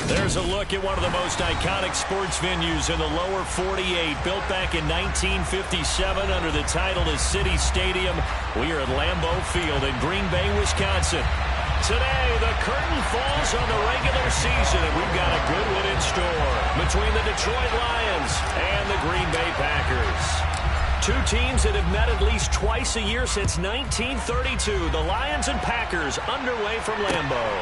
There's a look at one of the most iconic sports venues in the lower 48, built back in 1957 under the title of City Stadium. We are at Lambeau Field in Green Bay, Wisconsin. Today, the curtain falls on the regular season, and we've got a good one in store between the Detroit Lions and the Green Bay Packers. Two teams that have met at least twice a year since 1932. The Lions and Packers underway from Lambeau.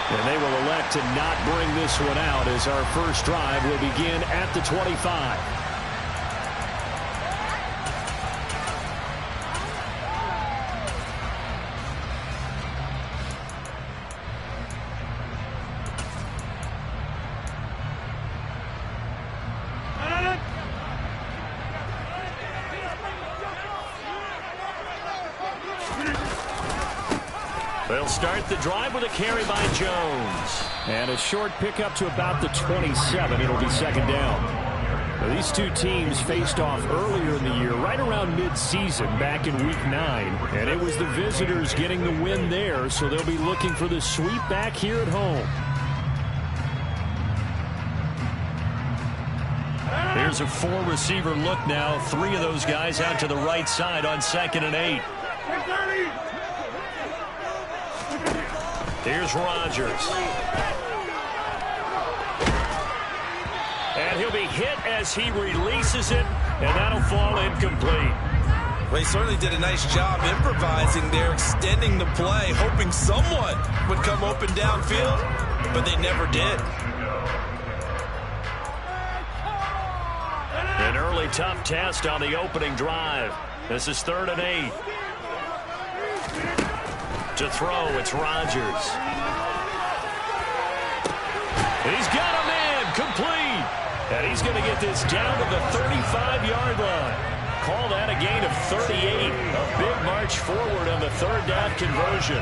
And they will elect to not bring this one out as our first drive will begin at the 25. They'll start the drive with a carry by Jones. And a short pickup to about the 27. It'll be second down. Now, these two teams faced off earlier in the year, right around mid-season, back in Week 9. And it was the visitors getting the win there, so they'll be looking for the sweep back here at home. Here's a four-receiver look now. Three of those guys out to the right side on 2nd and 8. Here's Rodgers. And he'll be hit as he releases it, and that'll fall incomplete. Well, he certainly did a nice job improvising there, extending the play, hoping someone would come open downfield, but they never did. An early tough test on the opening drive. This is 3rd and 8. To throw, it's Rodgers. He's got a man, complete. And he's going to get this down to the 35-yard line. Call that a gain of 38. A big march forward on the 3rd down conversion.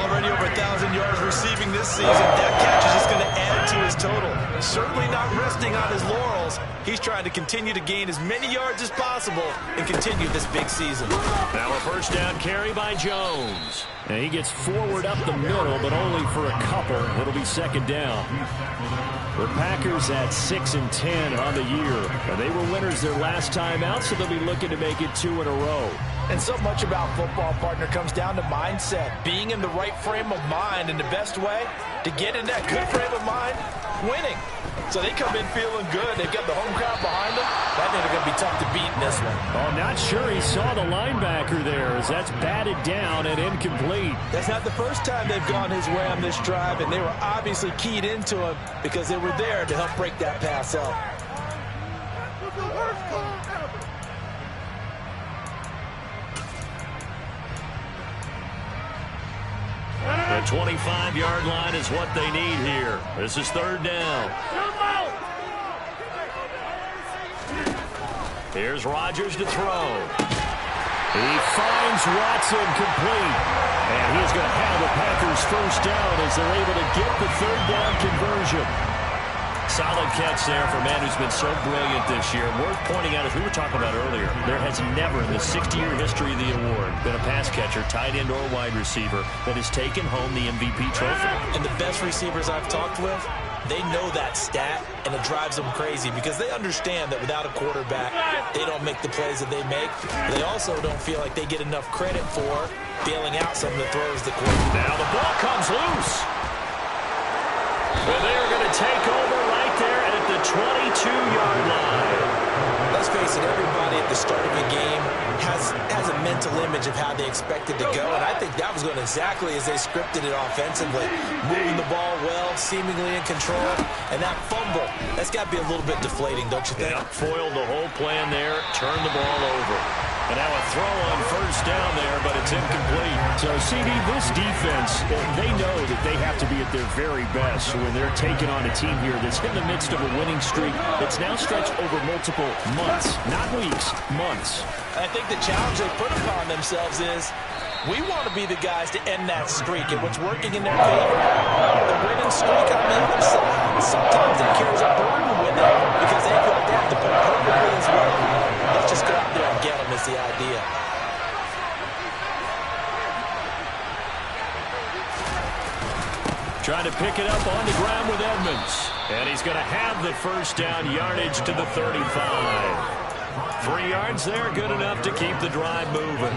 Already over 1,000 yards receiving this season. That catch is just going to add to his total. Certainly not resting on his laurels. He's trying to continue to gain as many yards as possible and continue this big season. Now a first down carry by Jones. And he gets forward up the middle, but only for a couple. It'll be second down. The Packers at 6-10 on the year. And they were winners their last time out, so they'll be looking to make it 2 in a row. And so much about football, partner, comes down to mindset. Being in the right frame of mind, and the best way to get in that good frame of mind, winning. So they come in feeling good. They've got the home crowd behind them. I think they're going to be tough to beat in this one. Oh, not sure he saw the linebacker there as that's batted down and incomplete. That's not the first time they've gone his way on this drive, and they were obviously keyed into him because they were there to help break that pass up. The 25-yard line is what they need here. This is 3rd down. Here's Rodgers to throw. He finds Watson complete. And he's going to have the Packers first down as they're able to get the 3rd down conversion. Solid catch there for a man who's been so brilliant this year. Worth pointing out, as we were talking about earlier, there has never in the 60-year history of the award been a pass catcher, tight end, or wide receiver that has taken home the MVP trophy. And the best receivers I've talked with, they know that stat, and it drives them crazy because they understand that without a quarterback, they don't make the plays that they make. They also don't feel like they get enough credit for bailing out some of the throws that quarterback. Now the ball comes loose. And they are going to take over right there at the 22-yard line. Let's face it, everybody at the start of a game has a mental image of how they expect it to go, and I think that was going exactly as they scripted it offensively. Moving the ball well, seemingly in control, and that fumble, that's got to be a little bit deflating, don't you think? Yeah, foiled the whole plan there, turned the ball over. And now a throw on first down there, but it's incomplete. So, CD, this defense, they know that they have to be at their very best when they're taking on a team here that's in the midst of a winning streak that's now stretched over multiple months, not weeks, months. I think the challenge they put upon themselves is we want to be the guys to end that streak, and what's working in their favor, the winning streak on the other side. Sometimes it carries a burden with it because they feel like they have to put perfectly as well. Let's just go out there and get them is the idea. Trying to pick it up on the ground with Edmonds. And he's going to have the first down, yardage to the 35. 3 yards there, good enough to keep the drive moving.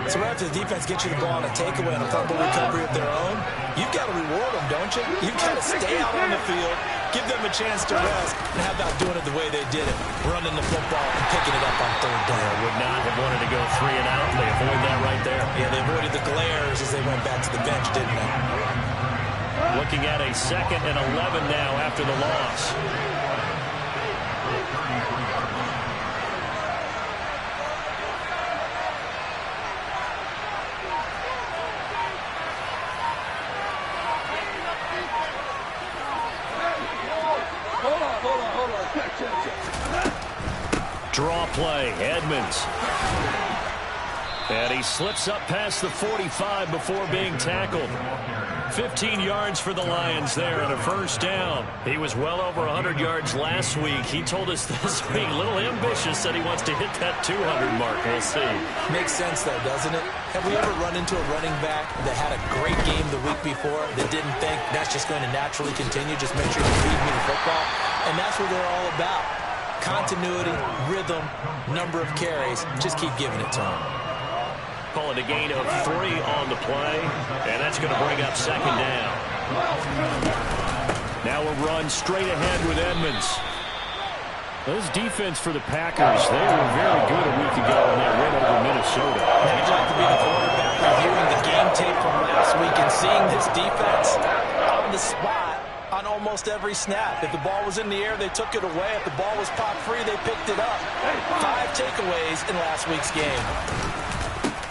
So right after the defense gets you the ball on a takeaway and a fumble recovery of their own, you've got to reward them, don't you? You've got to stay out on the field, give them a chance to rest, and how about doing it the way they did it, running the football and picking it up on third down. They would not have wanted to go 3 and out. They avoid that right there. Yeah, they avoided the glares as they went back to the bench, didn't they? Looking at a 2nd and 11 now after the loss. Draw play, Edmonds. And he slips up past the 45 before being tackled. 15 yards for the Lions there and a first down. He was well over 100 yards last week. He told us this week, a little ambitious, said he wants to hit that 200 mark. We'll see. Makes sense, though, doesn't it? Have we ever run into a running back that had a great game the week before that didn't think that's just going to naturally continue? Just make sure you feed me the football. And that's what they're all about. Continuity, rhythm, number of carries. Just keep giving it to them. Calling a gain of 3 on the play, and that's going to bring up 2nd down. Now a run straight ahead with Edmonds. This defense for the Packers, they were very good a week ago when they went over Minnesota. Now you'd like to be the quarterback reviewing the game tape from last week and seeing this defense on the spot on almost every snap. If the ball was in the air, they took it away. If the ball was pop free, they picked it up. 5 takeaways in last week's game.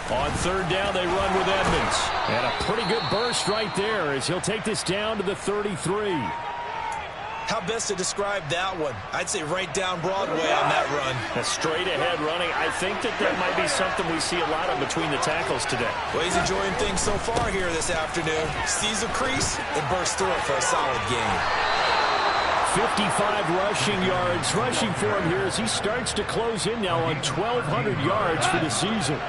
On 3rd down, they run with Edmonds. And a pretty good burst right there as he'll take this down to the 33. How best to describe that one? I'd say right down Broadway on that run. A straight-ahead running. I think that might be something we see a lot of between the tackles today. Well, he's enjoying things so far here this afternoon. Sees a crease and bursts through it for a solid game. 55 rushing yards. Rushing for him here as he starts to close in now on 1,200 yards for the season.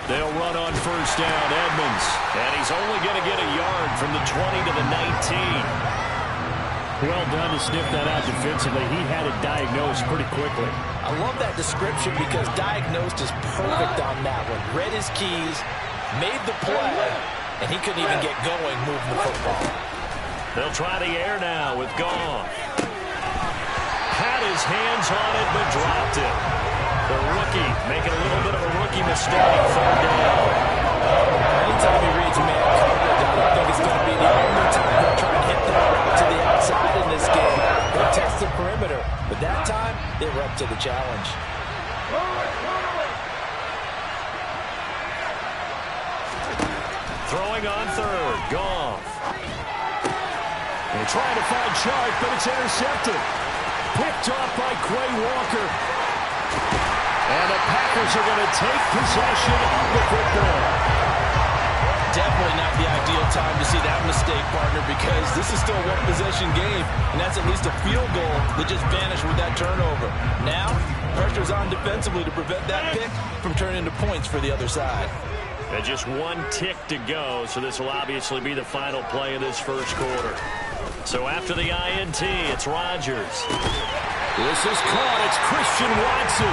They'll run on first down, Edmonds. And he's only going to get a yard from the 20 to the 19. Well done to sniff that out defensively. He had it diagnosed pretty quickly. I love that description because diagnosed is perfect on that one. Read his keys, made the play, and he couldn't even get going moving the football. They'll try the air now with Goff. Had his hands on it, but dropped it. The rookie making a little bit of a rookie mistake. 3rd down. Anytime he reads man coverage, I don't think it's going to be the only time they'll try and hit that route to the outside in this game. They'll test the perimeter, but that time they were up to the challenge. Throwing on 3rd, Goff. They're trying to find Chark, but it's intercepted. Picked off by Quay Walker. And the Packers are going to take possession of the football. Definitely not the ideal time to see that mistake, partner, because this is still a one-possession game, and that's at least a field goal that just vanished with that turnover. Now, pressure's on defensively to prevent that pick from turning into points for the other side. And just 1 tick to go, so this will obviously be the final play of this first quarter. So after the INT, it's Rodgers. This is caught. It's Christian Watson.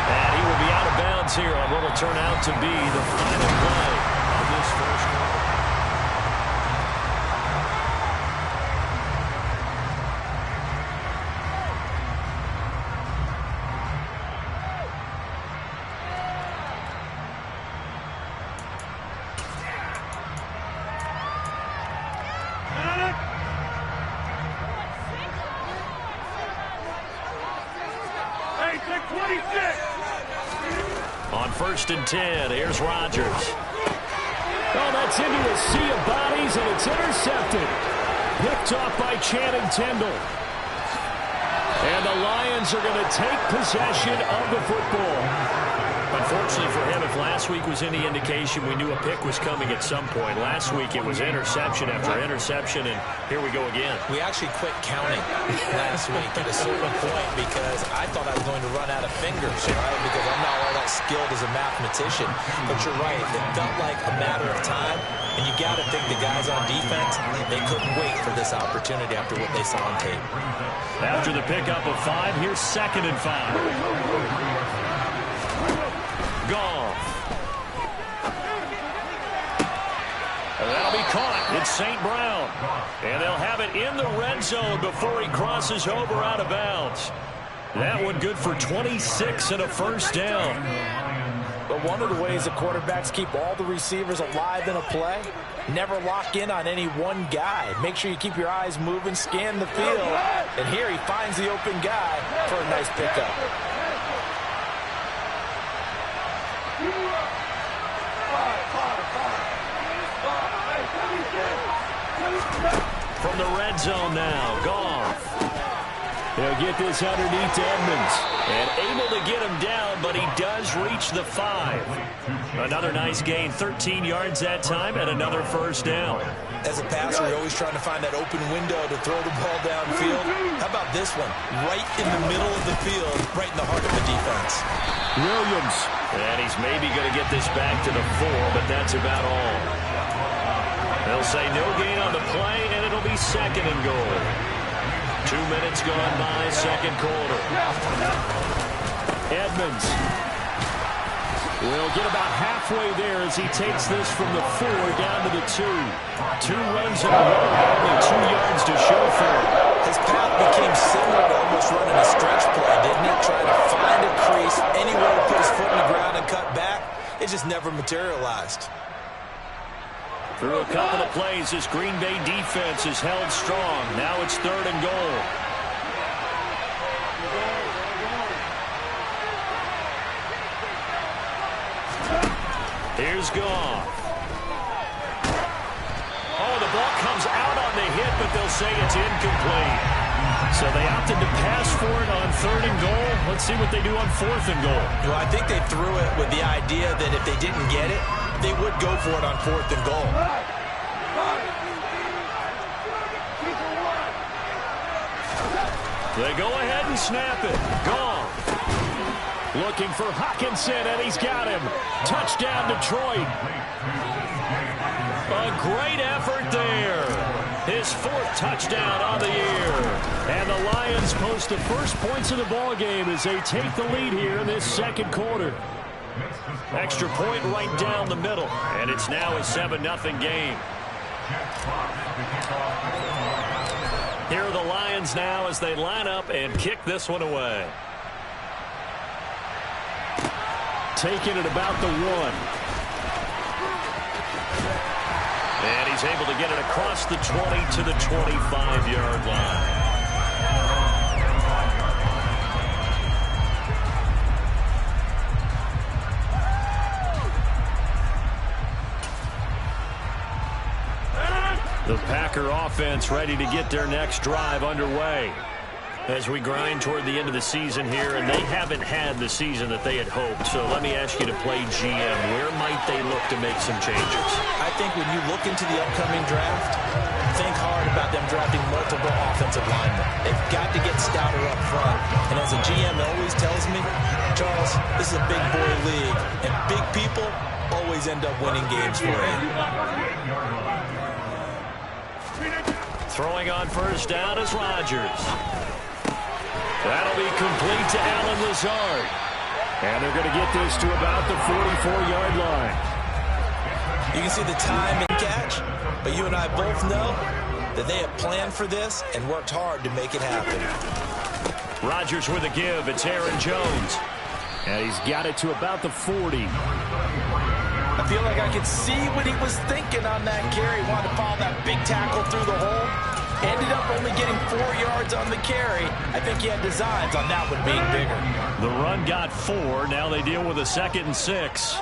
And he will be out of bounds here on what will turn out to be the final play of this first quarter. On 1st and 10, here's Rodgers. Oh, that's into a sea of bodies, and it's intercepted. Picked off by Channing Tindall. And the Lions are going to take possession of the football. A unfortunately for him, if last week was any indication, we knew a pick was coming at some point. Last week it was interception after interception, and here we go again. We actually quit counting last week at a certain point because I thought I was going to run out of fingers, right? Because I'm not all that skilled as a mathematician. But you're right. It felt like a matter of time, and you got to think the guys on defense, they couldn't wait for this opportunity after what they saw on tape. After the pickup of 5, here's 2nd and 5. Goff. And that'll be caught. It's St. Brown. And they'll have it in the red zone before he crosses over out of bounds. That one good for 26 and a first down. But one of the ways the quarterbacks keep all the receivers alive in a play, never lock in on any one guy. Make sure you keep your eyes moving, scan the field. And here he finds the open guy for a nice pickup. From the red zone now, Goff. He'll get this underneath to Edmonds. And able to get him down, but he does reach the 5. Another nice gain, 13 yards that time, and another first down. As a passer, you're always trying to find that open window to throw the ball downfield. How about this one? Right in the middle of the field, right in the heart of the defense. Williams. And he's maybe going to get this back to the 4, but that's about all. They'll say no gain on the play, and it'll be 2nd and goal. 2 minutes gone by, second quarter. Edmonds will get about halfway there as he takes this from the 4 down to the 2. 2 runs in a row, only 2 yards to show for it. His path became similar to almost running a stretch play, didn't it? Trying to find a crease, anywhere to put his foot in the ground and cut back. It just never materialized. Through a couple of plays, this Green Bay defense is held strong. Now it's 3rd and goal. Here's Goff. Oh, the ball comes out on the hit, but they'll say it's incomplete. So they opted to pass for it on 3rd and goal. Let's see what they do on 4th and goal. Well, I think they threw it with the idea that if they didn't get it, they would go for it on 4th and goal. They go ahead and snap it. Goff. Looking for Hockenson, and he's got him. Touchdown, Detroit. A great effort there. His 4th touchdown on the year. And the Lions post the first points of the ball game as they take the lead here in this second quarter. Extra point right down the middle, and it's now a 7-0 game. Here are the Lions now as they line up and kick this one away. Taking it about the 1. And he's able to get it across the 20 to the 25-yard line. The Packer offense ready to get their next drive underway as we grind toward the end of the season here, and they haven't had the season that they had hoped. So let me ask you to play GM. Where might they look to make some changes? I think when you look into the upcoming draft, think hard about them drafting multiple offensive linemen. They've got to get stouter up front. And as a GM always tells me, Charles, this is a big boy league, and big people always end up winning games for you. Throwing on first down is Rodgers. That'll be complete to Allen Lazard. And they're going to get this to about the 44-yard line. You can see the time and catch, but you and I both know that they have planned for this and worked hard to make it happen. Rodgers with a give. It's Aaron Jones. And he's got it to about the 40. I feel like I could see what he was thinking on that carry. Wanted to follow that big tackle through the hole. Ended up only getting 4 yards on the carry. I think he had designs on that one being bigger. The run got 4. Now they deal with a 2nd and 6.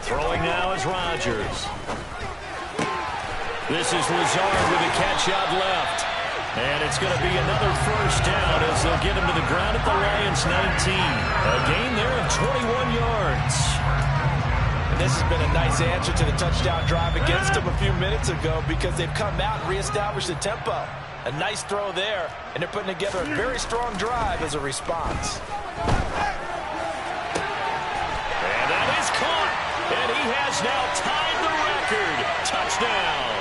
Throwing now is Rodgers. This is Lazard with a catch out left. And it's going to be another first down as they'll get him to the ground at the Lions' 19. A gain there of 21 yards. And this has been a nice answer to the touchdown drive against them a few minutes ago because they've come out and reestablished the tempo. A nice throw there, and they're putting together a very strong drive as a response. And that is caught. And he has now tied the record. Touchdown.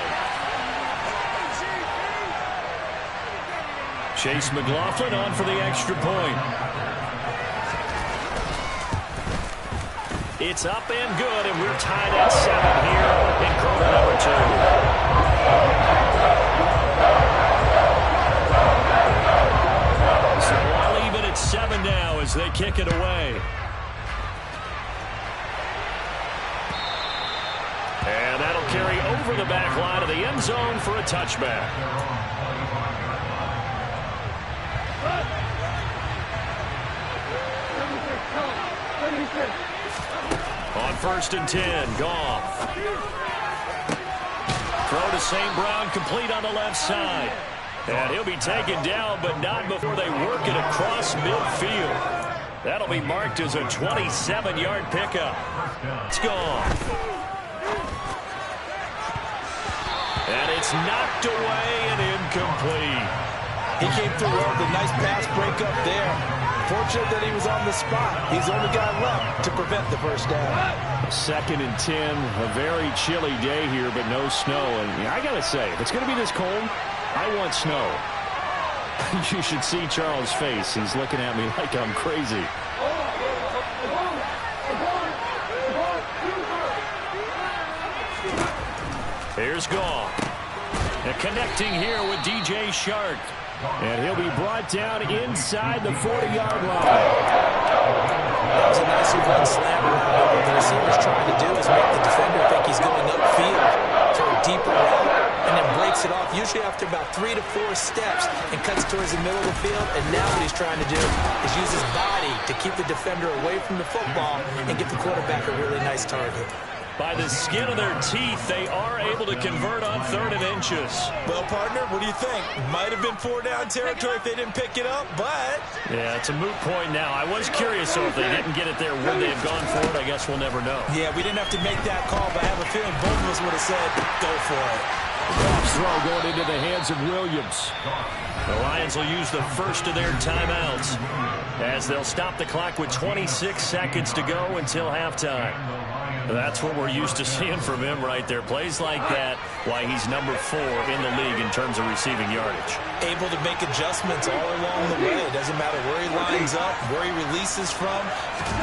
Chase McLaughlin on for the extra point. It's up and good, and we're tied at 7 here in quarter number 2. So I'll leave it at 7 now as they kick it away. And that'll carry over the back line of the end zone for a touchback. On 1st and 10, Goff. Throw to St. Brown, complete on the left side. And he'll be taken down, but not before they work it across midfield. That'll be marked as a 27-yard pickup. It's gone. And it's knocked away and incomplete. He came through well with a nice pass breakup there. Fortunate that he was on the spot. He's the only guy left to prevent the first down. 2nd and 10, a very chilly day here, but no snow. And I got to say, if it's going to be this cold, I want snow. You should see Charles' face. He's looking at me like I'm crazy. Here's Goff. And connecting here with DJ Shark. And he'll be brought down inside the 40-yard line. That was a nicely run slant route. What the receiver's trying to do is make the defender think he's going upfield for a deeper route and then breaks it off, usually after about 3 to 4 steps, and cuts towards the middle of the field. And now what he's trying to do is use his body to keep the defender away from the football and get the quarterback a really nice target. By the skin of their teeth, they are able to convert on 3rd and inches. Well, partner, what do you think? Might have been 4-down territory if they didn't pick it up, but... Yeah, it's a moot point now. I was curious, so if they didn't get it there, would they have gone for it? I guess we'll never know. Yeah, we didn't have to make that call, but I have a feeling both of us would have said, go for it. Goff's throw going into the hands of Williams. The Lions will use the first of their timeouts as they'll stop the clock with 26 seconds to go until halftime. That's what we're used to seeing from him right there. Plays like that, why he's number 4 in the league in terms of receiving yardage. Able to make adjustments all along the way. It doesn't matter where he lines up, where he releases from.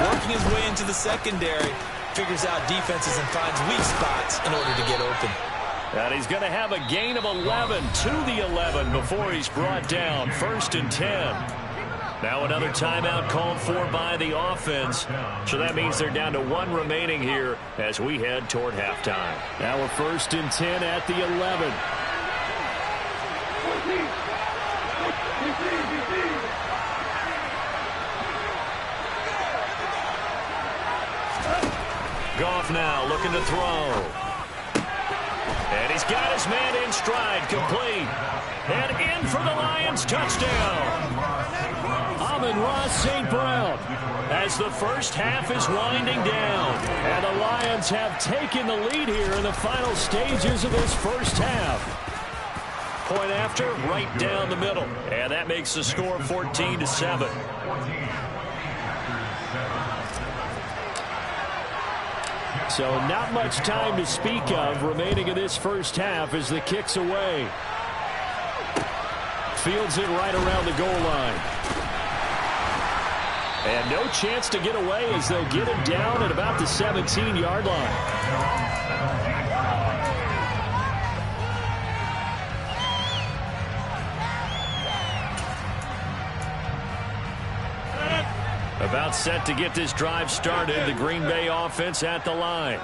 Working his way into the secondary, figures out defenses and finds weak spots in order to get open. And he's going to have a gain of 11 to the 11 before he's brought down. 1st and 10. Now another timeout called for by the offense. So that means they're down to 1 remaining here as we head toward halftime. Now we're 1st and 10 at the 11. Goff now looking to throw. And he's got his man in stride, complete. And in for the Lions, touchdown. Amon-Ra St. Brown as the first half is winding down. And the Lions have taken the lead here in the final stages of this first half. Point after, right down the middle. And that makes the score 14-7. So not much time to speak of remaining in this first half as the kick's away. Fields it right around the goal line. And no chance to get away as they'll get him down at about the 17-yard line. About set to get this drive started, the Green Bay offense at the line.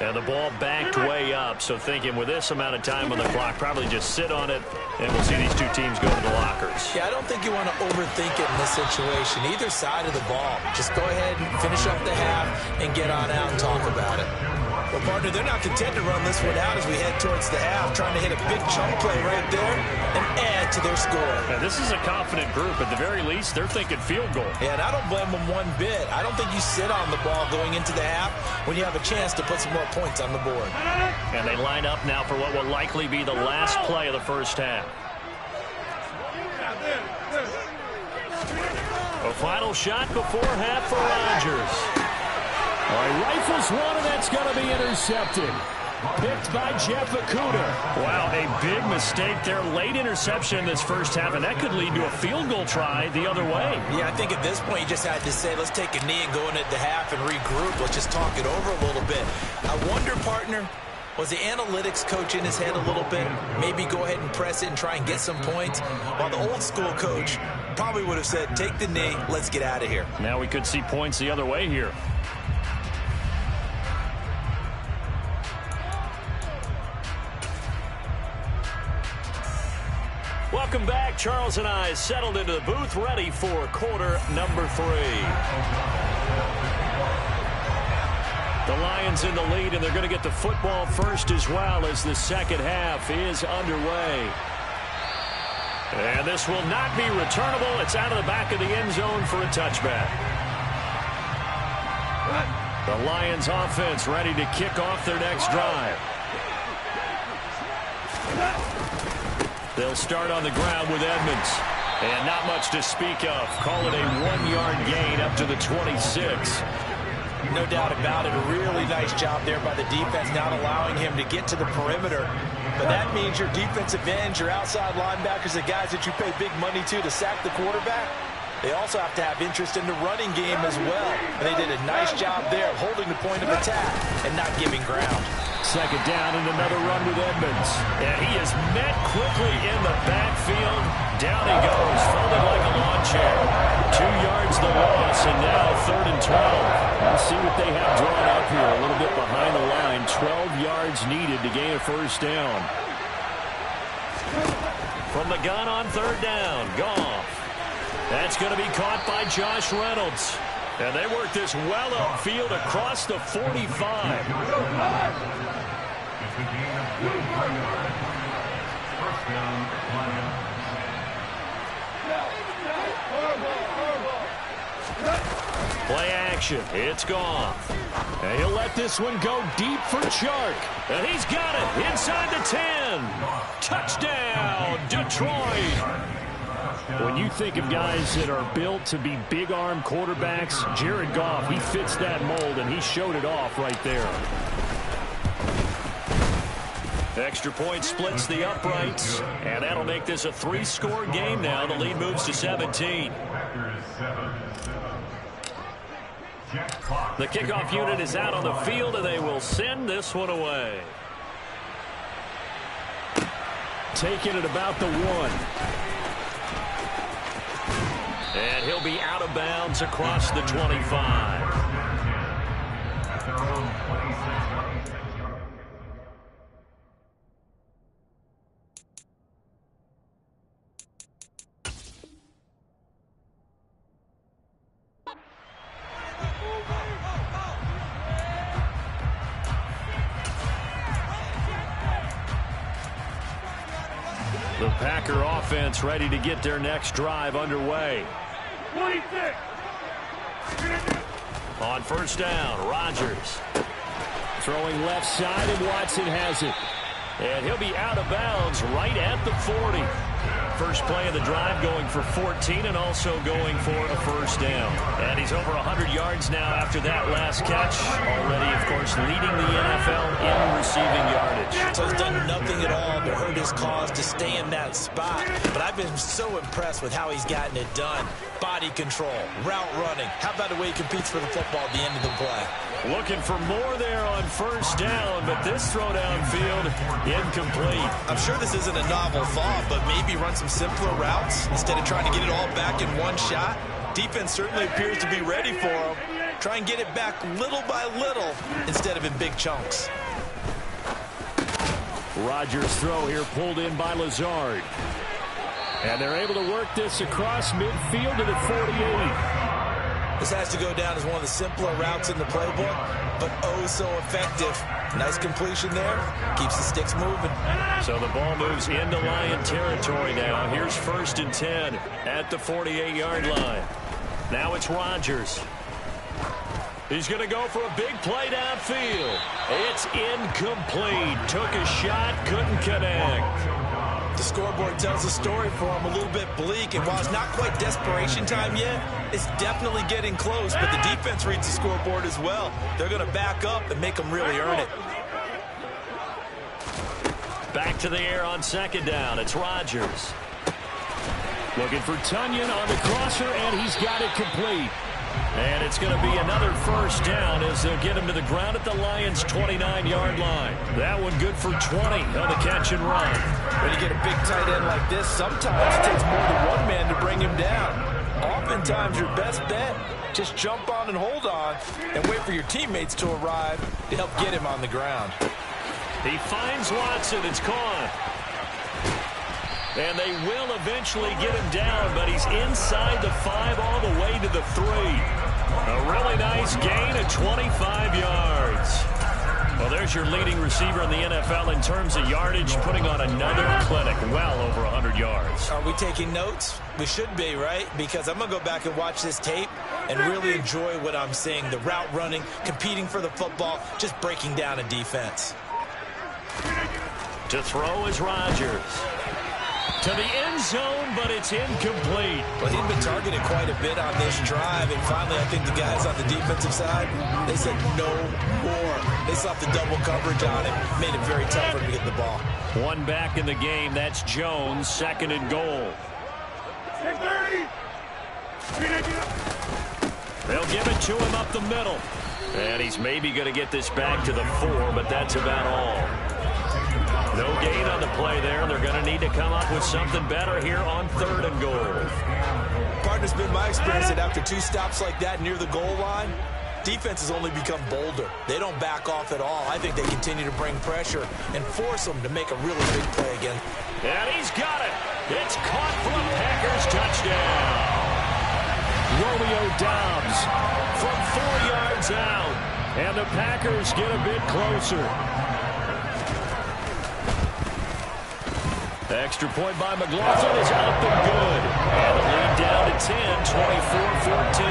And the ball backed way up, so thinking with this amount of time on the clock, probably just sit on it, and we'll see these two teams go to the lockers. Yeah, I don't think you want to overthink it in this situation, either side of the ball. Just go ahead and finish up the half and get on out and talk about it. Well, partner, they're not content to run this one out as we head towards the half, trying to hit a big chunk play right there and add to their score. Yeah, this is a confident group. At the very least, they're thinking field goal. Yeah, and I don't blame them one bit. I don't think you sit on the ball going into the half when you have a chance to put some more points on the board. And they line up now for what will likely be the last play of the first half. A final shot before half for Rodgers. All right, rifles one, and that's going to be intercepted. Picked by Jeff Okudah. Wow, a big mistake there. Late interception in this first half, and that could lead to a field goal try the other way. Yeah, I think at this point you just had to say, let's take a knee and go into the half and regroup. Let's just talk it over a little bit. I wonder, partner, was the analytics coach in his head a little bit? Maybe go ahead and press it and try and get some points? While the old school coach probably would have said, take the knee, let's get out of here. Now we could see points the other way here. Welcome back. Charles and I settled into the booth, ready for quarter number 3. The Lions in the lead, and they're going to get the football first as well as the second half is underway. And this will not be returnable. It's out of the back of the end zone for a touchback. The Lions offense ready to kick off their next drive. They'll start on the ground with Edmonds. And not much to speak of. Call it a 1-yard gain up to the 26. No doubt about it. A really nice job there by the defense, not allowing him to get to the perimeter. But that means your defensive ends, your outside linebackers, the guys that you pay big money to sack the quarterback, they also have to have interest in the running game as well. And they did a nice job there of holding the point of attack and not giving ground. Second down and another run with Edmonds. And he is met quickly in the backfield. Down he goes, folded like a lawn chair. 2 yards the loss, and now 3rd and 12. We'll see what they have drawn up here. A little bit behind the line. 12 yards needed to gain a first down. From the gun on 3rd down, Goff. That's going to be caught by Josh Reynolds. And they work this well upfield across the 45. Play action. It's Goff. And he'll let this one go deep for Chark. And he's got it inside the 10. Touchdown, Detroit. When you think of guys that are built to be big-arm quarterbacks, Jared Goff, he fits that mold, and he showed it off right there. Extra point splits the uprights, and that'll make this a 3-score game now. The lead moves to 17. The kickoff unit is out on the field, and they will send this one away. Taking it about the 1. And he'll be out of bounds across the 25. The Packer offense ready to get their next drive underway. 26. On first down, Rodgers. Throwing left side, and Watson has it. And he'll be out of bounds right at the 40. First play of the drive going for 14 and also going for a first down. And he's over 100 yards now after that last catch. Already, of course, leading the NFL in receiving yardage. So he's done nothing at all to hurt his cause to stay in that spot. But I've been so impressed with how he's gotten it done. Body control, route running. How about the way he competes for the football at the end of the play? Looking for more there on first down, but this throw downfield incomplete. I'm sure this isn't a novel thought, but maybe run some simpler routes instead of trying to get it all back in one shot. Defense certainly appears to be ready for him. Try and get it back little by little instead of in big chunks. Rodgers' throw here pulled in by Lazard. And they're able to work this across midfield to the 48. This has to go down as one of the simpler routes in the playbook, but oh so effective. Nice completion there. Keeps the sticks moving. So the ball moves into Lion territory now. Here's 1st and 10 at the 48-yard line. Now it's Rodgers. He's going to go for a big play downfield. It's incomplete. Took a shot, couldn't connect. The scoreboard tells a story for him, a little bit bleak, and while it's not quite desperation time yet, it's definitely getting close, but the defense reads the scoreboard as well. They're going to back up and make them really earn it. Back to the air on 2nd down. It's Rodgers. Looking for Tunyon on the crosser, and he's got it complete. And it's going to be another 1st down as they'll get him to the ground at the Lions' 29-yard line. That one good for 20 on the catch and run. When you get a big tight end like this, sometimes it takes more than one man to bring him down. Oftentimes, your best bet, just jump on and hold on and wait for your teammates to arrive to help get him on the ground. He finds Watson. It's caught. And they will eventually get him down, but he's inside the 5 all the way to the 3. A really nice gain of 25 yards. Well, there's your leading receiver in the NFL in terms of yardage, putting on another clinic, well over 100 yards. Are we taking notes? We should be, right? Because I'm going to go back and watch this tape and really enjoy what I'm seeing. The route running, competing for the football, just breaking down a defense. To throw is Rodgers. To the end zone, but it's incomplete. Well, he'd been targeted quite a bit on this drive, and finally I think the guys on the defensive side, they said no more. They slapped the double coverage on him, made it very tough for him to get the ball. One back in the game, that's Jones, 2nd and goal. They'll give it to him up the middle. And he's maybe going to get this back to the 4, but that's about all. No gain on the play there. They're going to need to come up with something better here on 3rd and goal. Partner's been my experience that after 2 stops like that near the goal line, defenses only become bolder. They don't back off at all. I think they continue to bring pressure and force them to make a really big play again. And he's got it. It's caught for a Packers touchdown. Romeo Doubs From 4 yards out. and the Packers get a bit closer. Extra point by McLaughlin is up and good. And the lead down to 10, 24-14.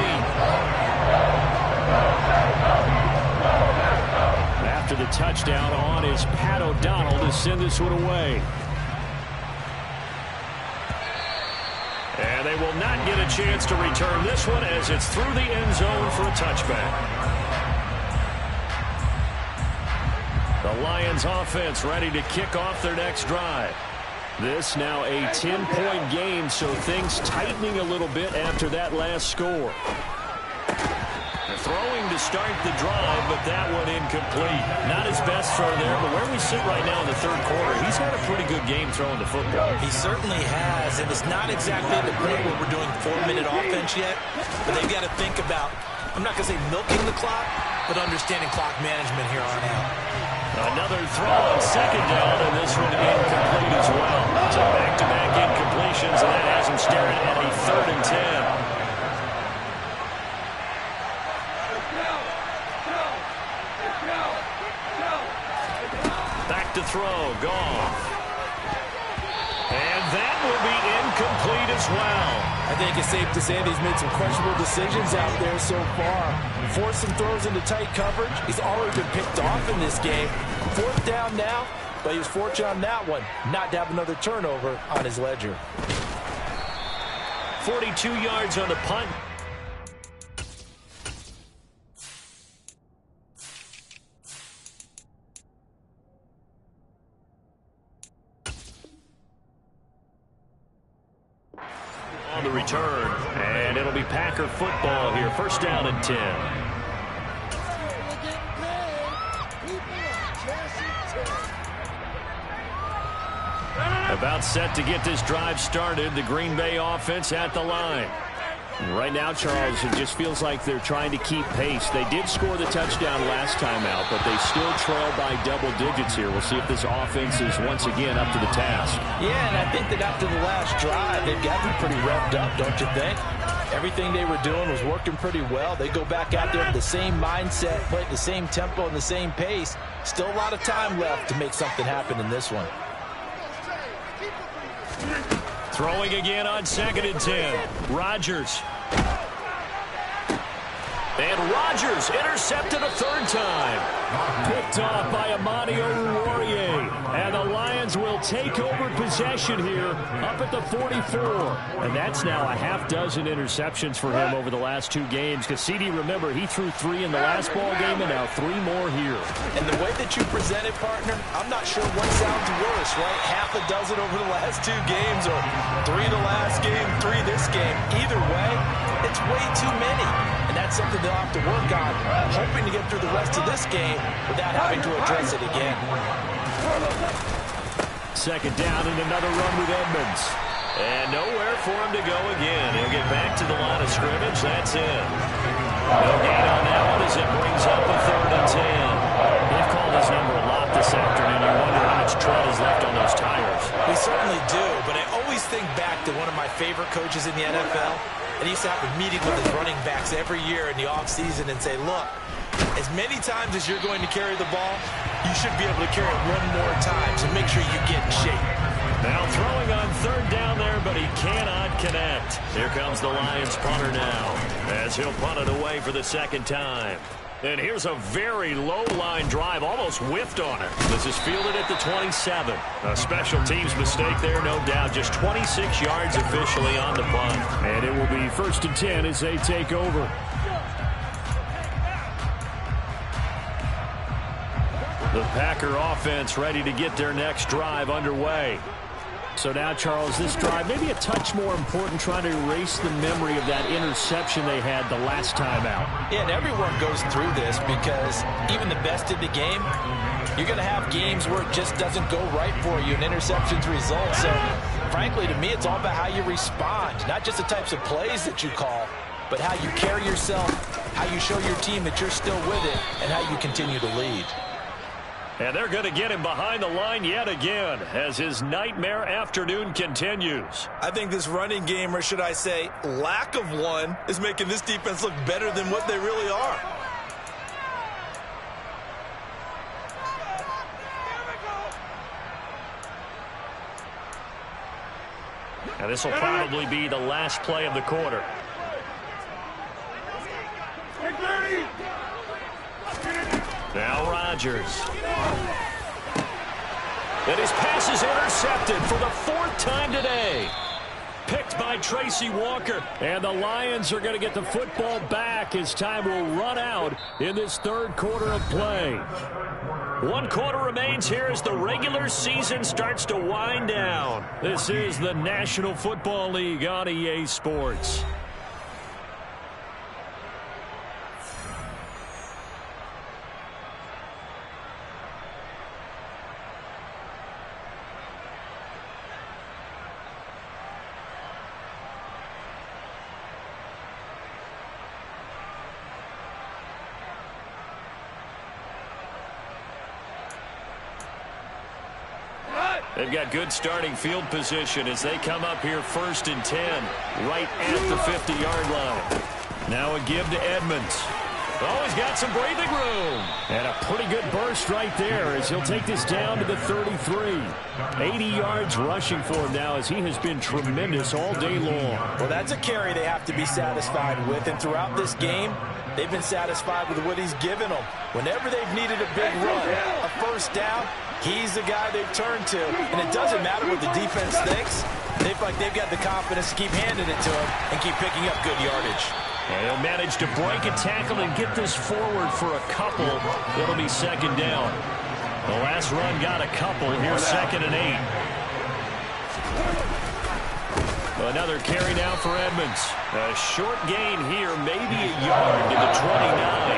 After the touchdown on is Pat O'Donnell to send this one away. And they will not get a chance to return this one as it's through the end zone for a touchback. The Lions offense ready to kick off their next drive. This now a 10-point game, so things tightening a little bit after that last score. Throwing to start the drive, but that one incomplete. Not his best throw there, but where we sit right now in the 3rd quarter, he's had a pretty good game throwing the football. He certainly has, and it's not exactly at the point where we're doing 4-minute offense yet, but they've got to think about, I'm not going to say milking the clock, but understanding clock management here on out. Another throw on 2nd down, and this one incomplete as well. So back-to-back incompletions, and that has him staring at a 3rd and 10. Back to throw, Goff. And that will be incomplete as well. I think it's safe to say that he's made some questionable decisions out there so far. Forced some throws into tight coverage. He's already been picked off in this game. 4th down now, but he was fortunate on that one not to have another turnover on his ledger. 42 yards on the punt. On the return, and it'll be Packer football here. 1st down and 10. About set to get this drive started. The Green Bay offense at the line. Right now, Charles, it just feels like they're trying to keep pace. They did score the touchdown last time out, but they still trail by double digits here. We'll see if this offense is once again up to the task. Yeah, and I think that after the last drive, they've got to be pretty revved up, don't you think? Everything they were doing was working pretty well. They go back out there with the same mindset, play at the same tempo and the same pace. Still a lot of time left to make something happen in this one. Throwing again on 2nd and 10. Rodgers. And Rodgers intercepted a 3rd time. Picked off by Amani Oruwariye. And the Lions will take over possession here up at the 44. And that's now a half-dozen interceptions for him over the last 2 games. Because CD, remember, he threw 3 in the last ball game and now 3 more here. And the way that you present it, partner, I'm not sure what sounds worse, right? Half a dozen over the last 2 games or 3 the last game, 3 this game. Either way, it's way too many. And that's something they'll have to work on, hoping to get through the rest of this game without having to address it again. 2nd down and another run with Edmonds. And nowhere for him to go again. He'll get back to the line of scrimmage. That's it. No gain on that one as it brings up a 3rd and 10. They've called his number a lot this afternoon. You wonder how much tread is left on those tires. We certainly do, but I always think back to one of my favorite coaches in the NFL. And he used to have a meeting with his running backs every year in the offseason and say, look, as many times as you're going to carry the ball, you should be able to carry it 1 more time, so make sure you get in shape. Now throwing on 3rd down there, but he cannot connect. Here comes the Lions punter now, as he'll punt it away for the 2nd time. And here's a very low-line drive, almost whiffed on it. This is fielded at the 27. A special teams mistake there, no doubt. Just 26 yards officially on the punt. And it will be 1st and 10 as they take over. The Packer offense ready to get their next drive underway. So now, Charles, this drive maybe a touch more important, trying to erase the memory of that interception they had the last time out. Yeah, and everyone goes through this because even the best in the game, you're going to have games where it just doesn't go right for you and interceptions result. So, frankly, to me, it's all about how you respond, not just the types of plays that you call, but how you carry yourself, how you show your team that you're still with it, and how you continue to lead. And they're going to get him behind the line yet again as his nightmare afternoon continues. I think this running game, or should I say lack of one, is making this defense look better than what they really are. And this will probably be the last play of the quarter. Now Rodgers. And his pass is intercepted for the 4th time today. Picked by Tracy Walker. And the Lions are going to get the football back as time will run out in this 3rd quarter of play. 1 quarter remains here as the regular season starts to wind down. This is the National Football League on EA Sports. They've got good starting field position as they come up here 1st and 10, right at the 50-yard line. Now a give to Edmonds. Oh, he's got some breathing room. And a pretty good burst right there as he'll take this down to the 33. 80 yards rushing for him now as he has been tremendous all day long. Well, that's a carry they have to be satisfied with. And throughout this game, they've been satisfied with what he's given them. Whenever they've needed a big run, a 1st down, he's the guy they've turned to. And it doesn't matter what the defense thinks. They feel like they've got the confidence to keep handing it to him and keep picking up good yardage. And he'll manage to break a tackle and get this forward for a couple. It'll be 2nd down. The last run got a couple. Here's 2nd and 8. Another carry now for Edmonds. A short gain here, maybe a yard to the 29.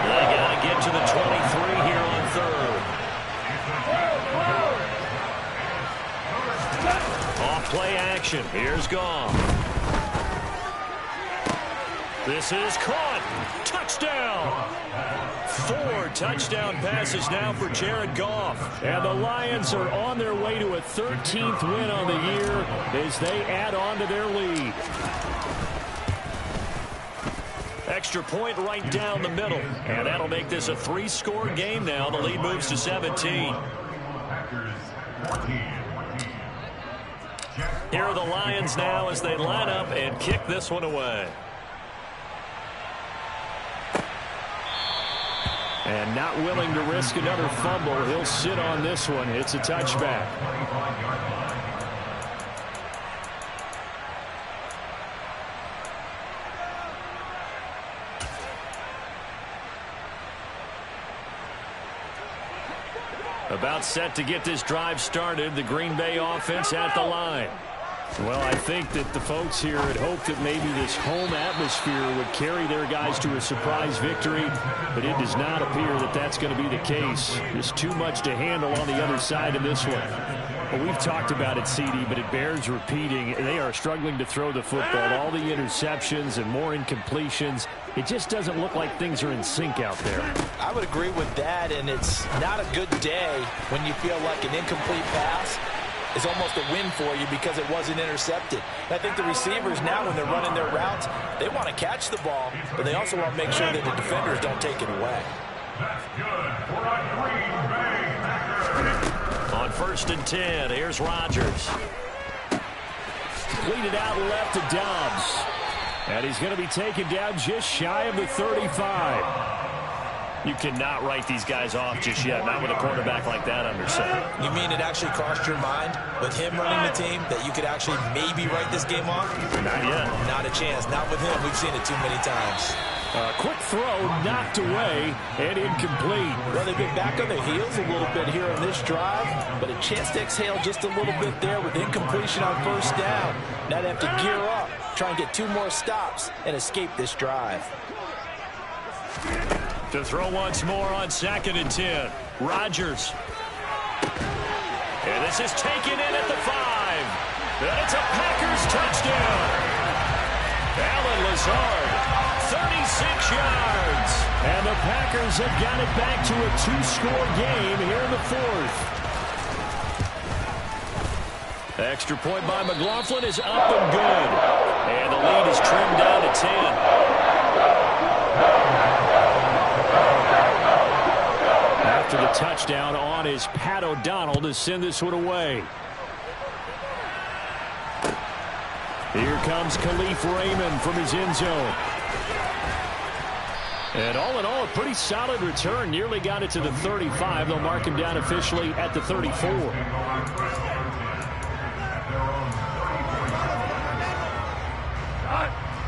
They got to get to the 23 here on 3rd. Off play action. Here's Goff. This is caught. Touchdown. 4 touchdown passes now for Jared Goff. And the Lions are on their way to a 13th win on the year as they add on to their lead. extra point right down the middle. And that'll make this a 3-score game now. The lead moves to 17. Here are the Lions now as they line up and kick this one away. And not willing to risk another fumble. He'll sit on this one. It's a touchback. About set to get this drive started. The Green Bay offense at the line. Well, I think that the folks here had hoped that maybe this home atmosphere would carry their guys to a surprise victory, but it does not appear that that's going to be the case. There's too much to handle on the other side of this one. Well, we've talked about it, CD, but it bears repeating. They are struggling to throw the football. All the interceptions and more incompletions. It just doesn't look like things are in sync out there. I would agree with that, and it's not a good day when you feel like an incomplete pass is almost a win for you because it wasn't intercepted. And I think the receivers now, when they're running their routes, they want to catch the ball, but they also want to make sure that the defenders don't take it away. On 1st and 10, here's Rodgers. Lead it out left to Dobbs. And he's going to be taken down just shy of the 35. You cannot write these guys off just yet, not with a quarterback like that under center. You mean it actually crossed your mind with him running the team that you could actually maybe write this game off? Not yet. Not a chance. Not with him. We've seen it too many times. Quick throw, knocked away, and incomplete. Well, they've been back on their heels a little bit here on this drive, but a chance to exhale just a little bit there with incompletion on 1st down. Now they have to gear up, try and get 2 more stops, and escape this drive. To throw once more on 2nd and 10. Rodgers. And this is taken in at the 5. And it's a Packers touchdown. Allen Lazard, 36 yards. And the Packers have got it back to a 2-score game here in the 4th. Extra point by McLaughlin is up and good. And the lead is trimmed down to 10. After the touchdown on is Pat O'Donnell to send this one away. Here comes Khalif Raymond from his end zone. And all in all, a pretty solid return. Nearly got it to the 35. They'll mark him down officially at the 34.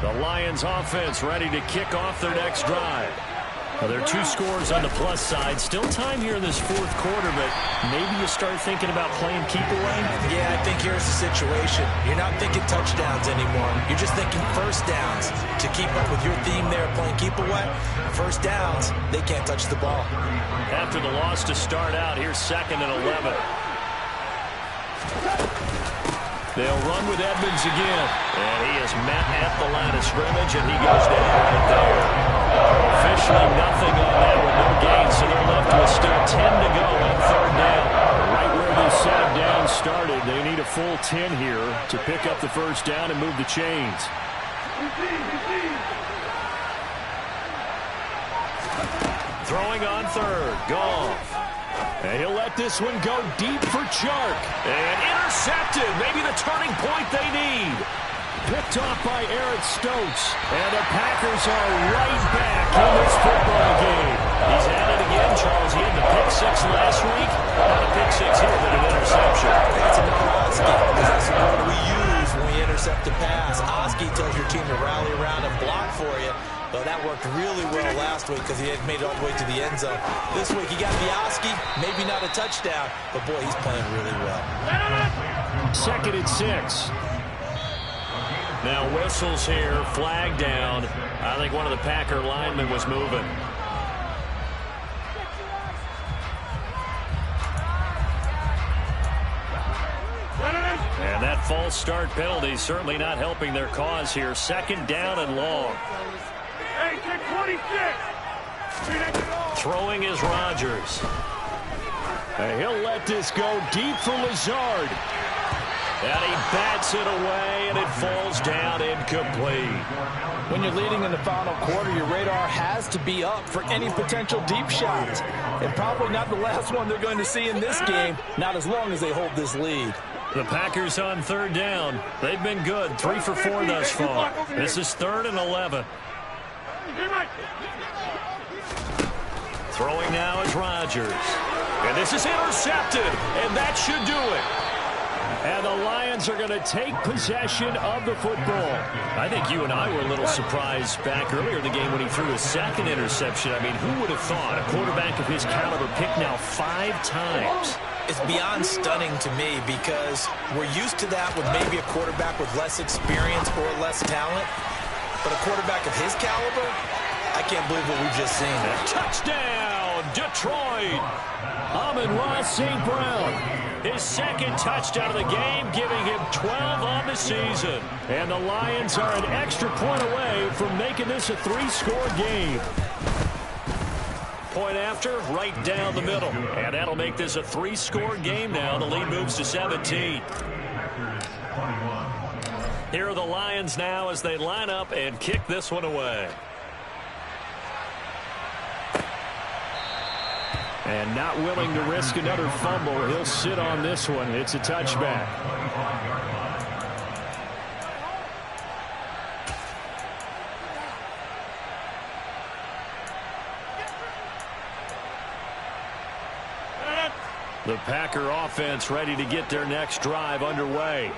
The Lions offense ready to kick off their next drive. Well, there are 2 scores on the plus side. Still time here in this 4th quarter, but maybe you start thinking about playing keep away? Yeah, I think here's the situation. You're not thinking touchdowns anymore. You're just thinking 1st downs. To keep up with your theme there, playing keep away, 1st downs, they can't touch the ball. After the loss to start out, here's 2nd and 11. They'll run with Edmonds again. And he is met at the line of scrimmage, and he goes down right there. Officially nothing on that with no gain, so they're left with still 10 to go on 3rd down. Right where they set him down started, they need a full 10 here to pick up the 1st down and move the chains. Throwing on 3rd, Goff. And he'll let this one go deep for Chark. And intercepted. Maybe the turning point they need. Picked off by Eric Stokes. And the Packers are right back in this football game. He's at it again, Charles. He had the pick 6 last week. Not a pick 6 here, but an interception. That's another Oski, because that's the word we use when we intercept a pass. Oski tells your team to rally around and block for you. Well, that worked really well last week because he had made it all the way to the end zone. This week, he got the Oski, maybe not a touchdown, but boy, he's playing really well. 2nd and 6. Now whistles here, flag down. I think one of the Packer linemen was moving. And that false start penalty certainly not helping their cause here. 2nd down and long. Throwing is Rodgers. And he'll let this go deep for Lazard. And he bats it away, and it falls down incomplete. When you're leading in the final quarter, your radar has to be up for any potential deep shots. And probably not the last one they're going to see in this game, not as long as they hold this lead. The Packers on third down. They've been good, 3 for 4 thus far. This is 3rd and 11. Throwing now is Rodgers. And this is intercepted, and that should do it. And the Lions are going to take possession of the football. I think you and I were a little surprised back earlier in the game when he threw his second interception. I mean, who would have thought a quarterback of his caliber picked now 5 times? It's beyond stunning to me because we're used to that with maybe a quarterback with less experience or less talent. But a quarterback of his caliber, I can't believe what we've just seen. Touchdown, Detroit! Amon-Ra St. Brown. His second touchdown of the game, giving him 12 on the season. And the Lions are an extra point away from making this a 3-score game. Point after, right down the middle. And that'll make this a 3-score game now. The lead moves to 17. Here are the Lions now as they line up and kick this one away. And not willing to risk another fumble. He'll sit on this one. It's a touchback. The Packer offense ready to get their next drive underway.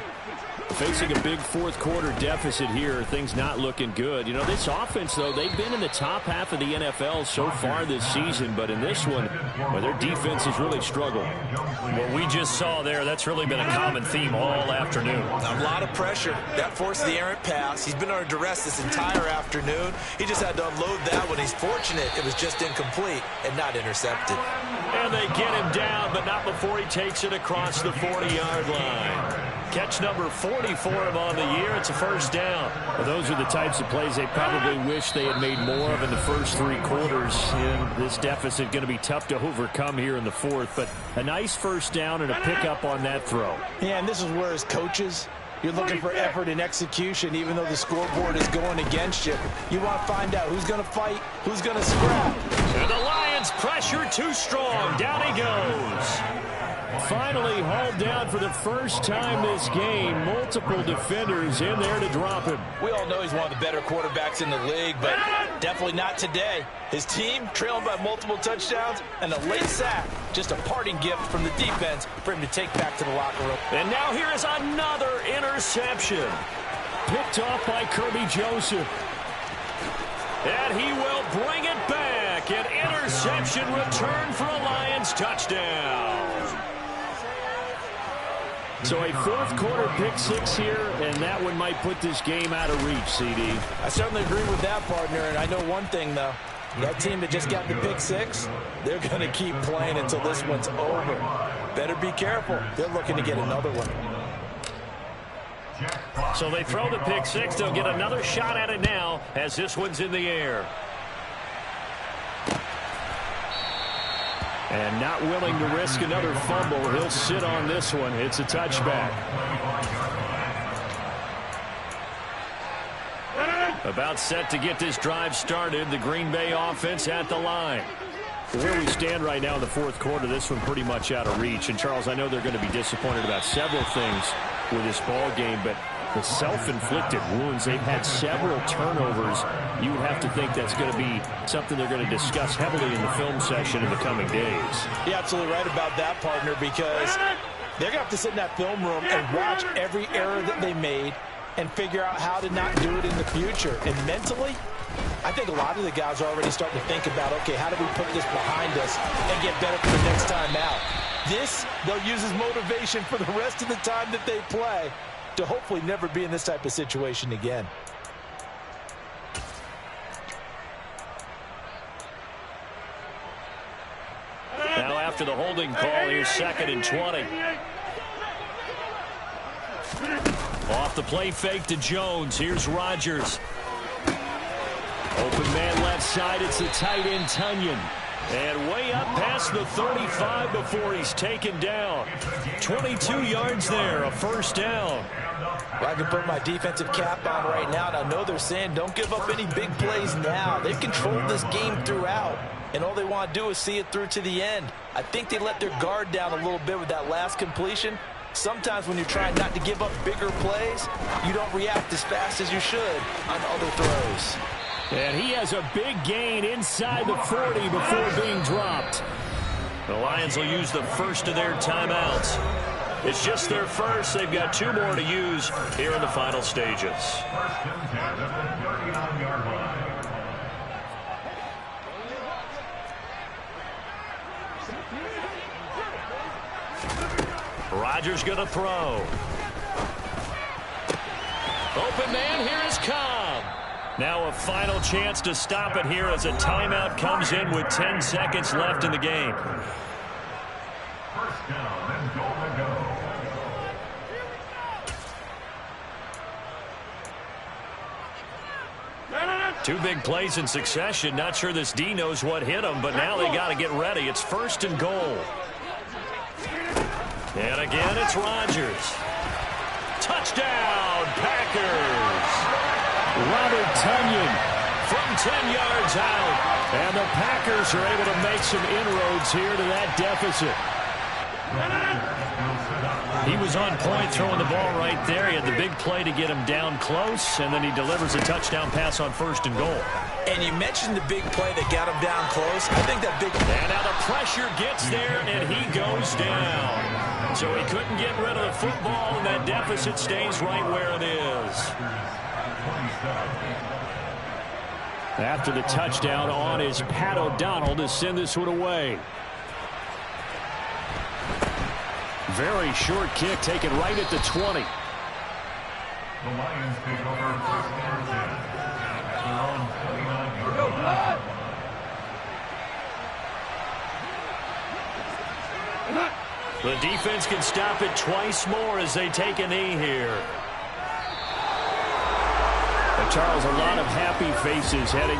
Facing a big fourth-quarter deficit here, things not looking good. You know, this offense, though, they've been in the top half of the NFL so far this season, but in this one, well, their defense has really struggled. What we just saw there, that's really been a common theme all afternoon. A lot of pressure. That forced the errant pass. He's been under duress this entire afternoon. He just had to unload that one. He's fortunate it was just incomplete and not intercepted. And they get him down, but not before he takes it across the 40-yard line. Catch number 40 for him on the year. It's a first down. Well, those are the types of plays they probably wish they had made more of in the first 3 quarters. And this deficit going to be tough to overcome here in the fourth. But a nice first down and a pickup on that throw. Yeah, and this is where as coaches, you're looking for effort and execution, even though the scoreboard is going against you. You want to find out who's going to fight, who's going to scrap. And the Lions pressure too strong. Down he goes. Finally hauled down for the first time this game. Multiple defenders in there to drop him. We all know he's one of the better quarterbacks in the league, but definitely not today. His team trailing by multiple touchdowns and a late sack. Just a parting gift from the defense for him to take back to the locker room. And now here is another interception. Picked off by Kirby Joseph. And he will bring it back. An interception return for a Lions touchdown. So a fourth-quarter pick-6 here, and that one might put this game out of reach, CD. I certainly agree with that, partner, and I know one thing, though. That team that just got the pick-6, they're going to keep playing until this one's over. Better be careful. They're looking to get another one. So they throw the pick-6. They'll get another shot at it now as this one's in the air. And not willing to risk another fumble. He'll sit on this one. It's a touchback. About set to get this drive started. The Green Bay offense at the line. Where we stand right now in the fourth quarter, this one pretty much out of reach. And, Charles, I know they're going to be disappointed about several things with this ball game, but the self-inflicted wounds, they've had several turnovers. You would have to think that's going to be something they're going to discuss heavily in the film session in the coming days. You're absolutely right about that, partner, because they're going to have to sit in that film room and watch every error that they made and figure out how to not do it in the future. And mentally, I think a lot of the guys are already starting to think about, okay, how do we put this behind us and get better for the next time out? This, they'll use as motivation for the rest of the time that they play to hopefully never be in this type of situation again. Now after the holding call, here's 2nd and 20. Off the play fake to Jones. Here's Rodgers. Open man left side. It's the tight end, Tunyon. And way up past the 35 before he's taken down. 22 yards there, a first down. Well, I can put my defensive cap on right now, and I know they're saying don't give up any big plays now. They've controlled this game throughout, and all they want to do is see it through to the end. I think they let their guard down a little bit with that last completion. Sometimes when you're trying not to give up bigger plays, you don't react as fast as you should on other throws. And he has a big gain inside the 40 before being dropped. The Lions will use the first of their timeouts. It's just their first. They've got 2 more to use here in the final stages. Rodgers going to throw. Open man, here is Cobb. Now a final chance to stop it here as a timeout comes in with 10 seconds left in the game. First down and goal to go. Two big plays in succession. Not sure this D knows what hit him, but now they got to get ready. It's first and goal. And again, it's Rodgers. Touchdown, Packers. Robert Tonyan from 10 yards out. And the Packers are able to make some inroads here to that deficit. He was on point throwing the ball right there. He had the big play to get him down close, and then he delivers a touchdown pass on first and goal. And you mentioned the big play that got him down close. I think that big... And now the pressure gets there, and he goes down. So he couldn't get rid of the football, and that deficit stays right where it is. After the touchdown on is Pat O'Donnell to send this one away. Very short kick taken right at the 20. The Lions take over first and 10. At their own 29-yard line. The defense can stop it twice more as they take a knee here. Charles, a lot of happy faces heading